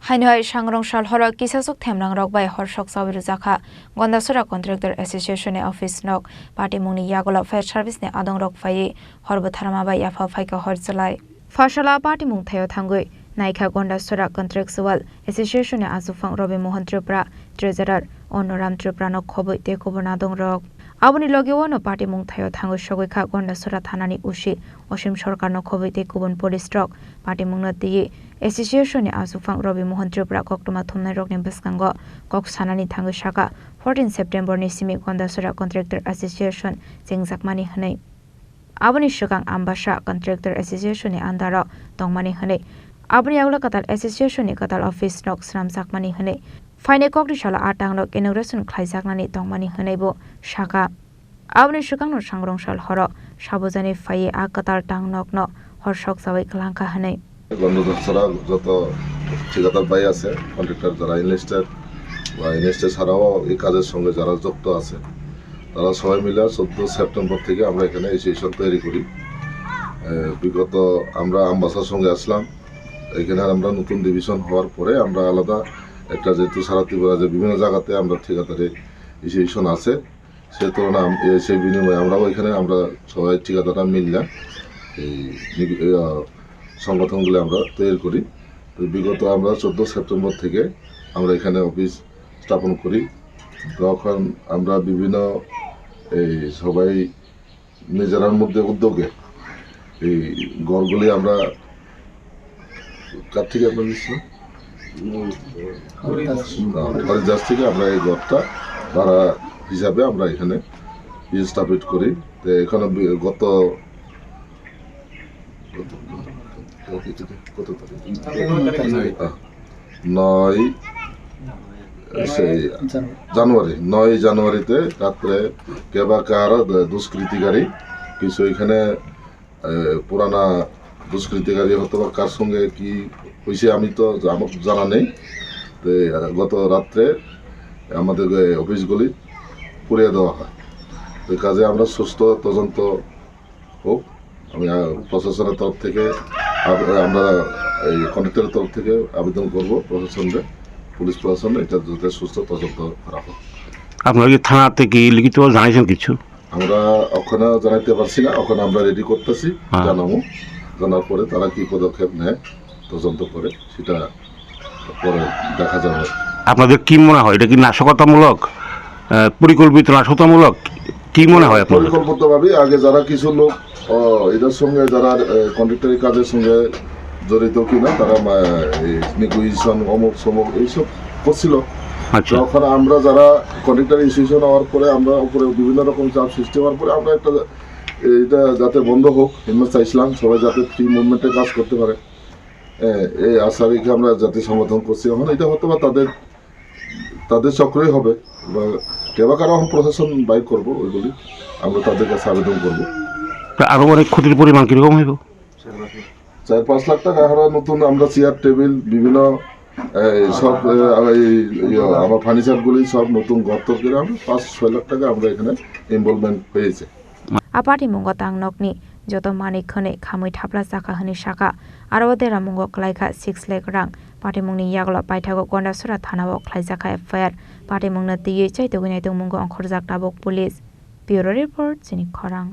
Hainoi Shangrong Shal Hora Kisasuk Themrang Rok by Horshok Sawiru Zakha Gondasura Contractor Association Office Nok Party Muni Yagola Fire Service ne Adong Rok Faye Horbatharama by Yafa Faika Horsalai Fashala Party Mung Thayo Thangui Naika Gondasura Contractual Association Azufang Robi Mohan Tripura Treasurer Onoram Tripura no Kobu Tekobonadong Rok Abuni Logiwano Party Mung Thayo Thangu Shogika Gondasura Thanani Ushi Oshim Shorkar no Kobu Tekobon Police Rock Party Mung Nati Association Azufang Robi Mohan Tripura Koktuma Thumna Rok Nembaskango Kok Sanani Thangu Shaka 14 September ni Simi Gondasura Contractor Association Jengzakmani Hanei Abuni Shukang Ambasha Contractor Association ni Andara Tongmani Hanei Abuni Agla Katal Association ni Katal Office Nok Sram Sakmani Hanei Faine Kokri Shala Atang Nok Inauguration Khlaisaknani Tongmani Hanei bo Shaka Abuni Shukang no Shangrong Shal Horo Shabuzani Faye A Katal Tang Nok no Horshok Sawai Kalanka Hanei গন্ধদছরা যত ঠিকাদার ভাই আছে contractor যারা investor বা investor ছাড়াও এই কাজের সঙ্গে যারা যুক্ত আছে তারা সবাই মিলে 14 সেপ্টেম্বর থেকে আমরা এখানে অ্যাসোসিয়েশন তৈরি করি বিগত আমরা আমবাসার সঙ্গে আসলাম এখানে আমরা নতুন ডিভিশন হওয়ার পরে আমরা আলাদা একটা যেহেতু সারা ত্রিপুরা যে বিভিন্ন জায়গাতে আমরা ঠিকাদারের অ্যাসোসিয়েশন আছে সেই তুলনায় সেই বিনিময়ে আমরাও এখানে আমরা সবাই ঠিকাদাররা মিললাম এই সংগঠনগুলো আমরা তৈরি করি বিগত আমরা 14 সেপ্টেম্বর থেকে আমরা এখানে অফিস স্থাপন করি তখন আমরা বিভিন্ন এই সবাই নিজেরার মধ্যে উদ্যোগে এই ঘরগুলি আমরা কার থেকে আমরা নিচ্ছি হরিদাস থেকে আমরা এই ঘরটা ভাড়া হিসাবে আমরা এখানে স্থাপিত করি তো এখানে গত 9 জানুয়ারিতে রাত্রে কেবাকার দুষ্কৃতিকারী কিছু এখানে পুরানা দুষ্কৃতিকারী হতো বা কার সঙ্গে কি হয়েছে আমি তো জানা নেই তো গত রাত্রে আমাদের অফিসগুলি পুড়িয়ে দেওয়া হয় তো কাজে আমরা সুস্থ তদন্ত হোক আমি প্রশাসনের তরফ থেকে আমরা এই কন্ট্রাক্টরের তরফ থেকে আবেদন করব প্রশাসনকে পুলিশ প্রশাসনে এটা যাতে সুস্থ তদন্ত করা হোক। আপনারা কি থানা থেকে লিখিতভাবে জানাইছেন কিছু? আমরা ওখানে জানাইতে পারছি না, ওখানে আমরা রেডি করতেছি, জানার পরে তারা কি পদক্ষেপ নেয় তদন্ত করে সেটা পরে দেখা যাবে। আপনাদের কি মনে হয় এটা কি নাশকতামূলক পরিকল্পিত নাশকতামূলক কি মনে হয় আপনার? পরিকল্পিতভাবে আগে যারা কিছু লোক এদের সঙ্গে যারা কন্ট্রাক্টরি কাজের সঙ্গে জড়িত কিনা তারা নেগোসিয়েশন অমুক সমুক এইসব করছিল। তখন আমরা যারা কন্ট্রাক্টরি ইনস্টিটিউশন হওয়ার পরে আমরা উপরে বিভিন্ন রকম চাপ সৃষ্টি হওয়ার পরে আমরা একটা এটা যাতে বন্ধ হোক হিম্মত চাইছিলাম, সবাই যাতে ফ্রি মুভমেন্টে কাজ করতে পারে এই আশা রেখে আমরা যাতে সমর্থন করছি। এখন এটা হয়তো বা তাদের চক্রই হবে বা কেবা কারো এখন প্রশাসন বাইর করবো, ওইগুলি আমরা তাদের কাছে আবেদন করবো। আরো অনেক ক্ষতির পরিমাণ কিরকম হইব? 4-5 লাখ টাকা এখন নতুন আমরা চেয়ার টেবিল বিভিন্ন সব আমার ফার্নিচারগুলি সব নতুন গর্ত করে আমরা 5-6 লাখ টাকা আমরা এখানে ইনভলভমেন্ট হয়েছে। আপাটি মুঙ্গ তাং নকনি যত মানিক খনে খামই থাপলা চাকা হনি শাখা আরো দেরা মুঙ্গ ক্লাইখা 6 লাখ রাং পাটি মুংনি ইয়াগলা পাইথাগো গন্ডাসুরা থানাবো খ্লাইজাখা এফআইআর পাটি মুংনা দিয়ে চাইতো গনাইতো মুঙ্গ অংখরজাক টাবক পুলিশ ব্যুরো রিপোর্ট চিনি খরাং।